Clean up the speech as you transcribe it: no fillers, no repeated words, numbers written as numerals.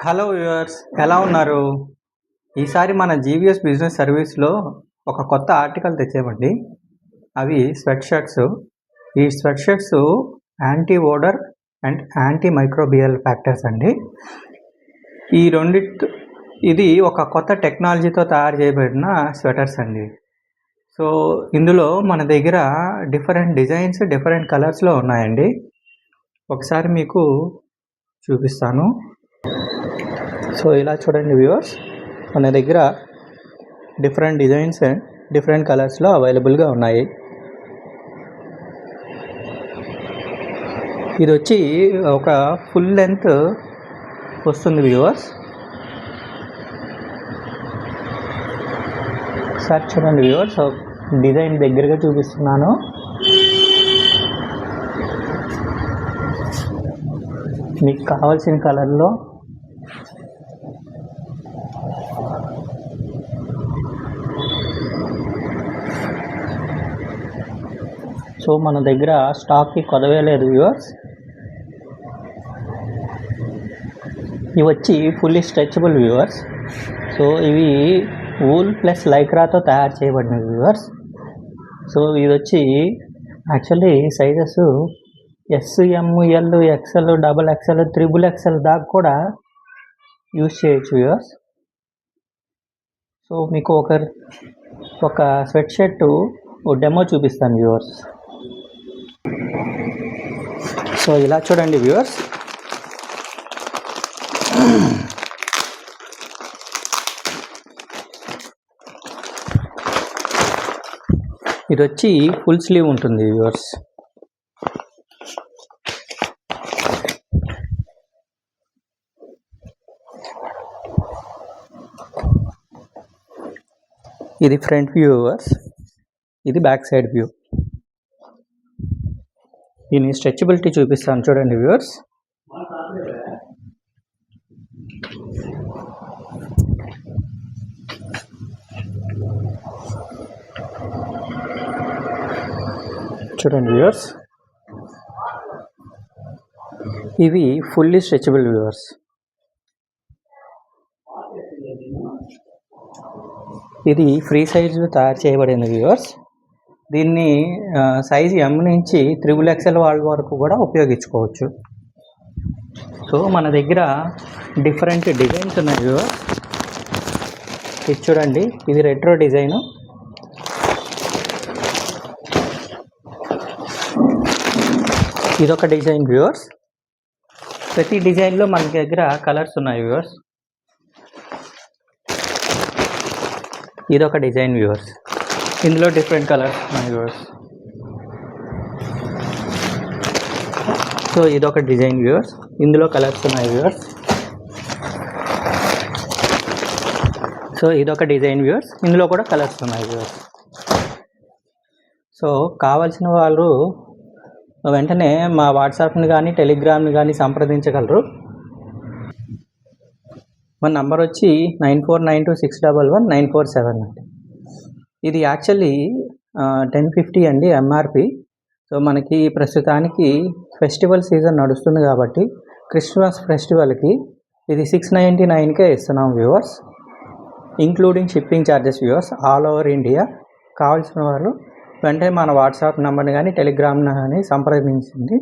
Hello viewers, ఎలా ఉన్నారు? ఈసారి మన జీవీఎస్ బిజినెస్ సర్వీస్లో ఒక కొత్త ఆర్టికల్ తెచ్చామండి. అవి స్వెట్ షర్ట్స్. ఈ sweatshirts anti odour and antimicrobial factors అండి. ఈ ఇది ఒక కొత్త టెక్నాలజీతో తయారు చేయబడిన స్వెటర్స్ అండి. సో ఇందులో మన దగ్గర డిఫరెంట్ డిజైన్స్, డిఫరెంట్ కలర్స్లో ఉన్నాయండి. ఒకసారి మీకు చూపిస్తాను. సో ఇలా చూడండి వ్యూవర్స్, మన దగ్గర డిఫరెంట్ డిజైన్స్ అండ్ డిఫరెంట్ కలర్స్లో అవైలబుల్గా ఉన్నాయి. ఇది వచ్చి ఒక ఫుల్ లెంత్ వస్తుంది వ్యూవర్స్. ఒకసారి చూడండి వ్యూవర్స్, డిజైన్ దగ్గరగా చూపిస్తున్నాను. మీకు కావాల్సిన కలర్లో సో మన దగ్గర స్టాక్కి కొదవే లేదు వ్యూవర్స్. ఇవి వచ్చి ఫుల్లీ స్ట్రెచబుల్ వ్యూవర్స్. సో ఇవి వూల్ ప్లస్ లైక్రాతో తయారు చేయబడినవి వ్యూవర్స్. సో ఇది వచ్చి actually sizes S, M, L, XL, double XL, triple XL దాకా కూడా యూజ్ చేయొచ్చు వ్యూవర్స్. సో మీకు ఒక స్వెట్ షర్ట్ డెమో చూపిస్తాను వ్యూవర్స్. సో ఇలా చూడండి వ్యూవర్స్, ఇది వచ్చి ఫుల్ స్లీవ్ ఉంటుంది వ్యూవర్స్. ఇది ఫ్రంట్ వ్యూ వ్యూవర్స్, ఇది బ్యాక్ సైడ్ వ్యూ. దీని స్ట్రెచబిలిటీ చూపిస్తాను చూడండి వ్యూవర్స్. చూడండి వ్యూవర్స్, ఇవి ఫుల్లీ స్ట్రెచబుల్ వ్యూవర్స్. ఇది ఫ్రీ సైజు తయారు చేయబడింది వ్యూవర్స్. దీన్ని సైజు ఎమ్ నుంచి త్రిబుల్ ఎక్స్ఎల్ వాళ్ళ వరకు కూడా ఉపయోగించుకోవచ్చు. సో మన దగ్గర డిఫరెంట్ డిజైన్స్ ఉన్నాయి వ్యూవర్స్. ఇది చూడండి, ఇది రెట్రో డిజైను. ఇదొక డిజైన్ వ్యూవర్స్. ప్రతి డిజైన్లో మన దగ్గర కలర్స్ ఉన్నాయి వ్యూవర్స్. ఇదొక డిజైన్ వ్యూవర్స్, ఇందులో డిఫరెంట్ కలర్స్ ఉన్నాయి వ్యూవర్స్. సో ఇదొక డిజైన్ వ్యూవర్స్, ఇందులో కలర్స్ ఉన్నాయి వ్యూవర్స్. సో ఇదొక డిజైన్ వ్యూవర్స్, ఇందులో కూడా కలర్స్ ఉన్నాయి వ్యూవర్స్. సో కావాల్సిన వాళ్ళు వెంటనే మా వాట్సాప్ని కానీ టెలిగ్రామ్ని కానీ సంప్రదించగలరు. మన నంబర్ వచ్చి 9492611947 అండి. ఇది యాక్చువల్లీ 1050 అండి ఎంఆర్పి. సో మనకి ప్రస్తుతానికి ఫెస్టివల్ సీజన్ నడుస్తుంది కాబట్టి క్రిస్మస్ ఫెస్టివల్కి ఇది 699కే ఇస్తున్నాం viewers, including shipping charges viewers, all over India. కావాల్సిన వాళ్ళు వెంటనే మన వాట్సాప్ నెంబర్ని కానీ టెలిగ్రామ్ని కానీ సంప్రదించండి.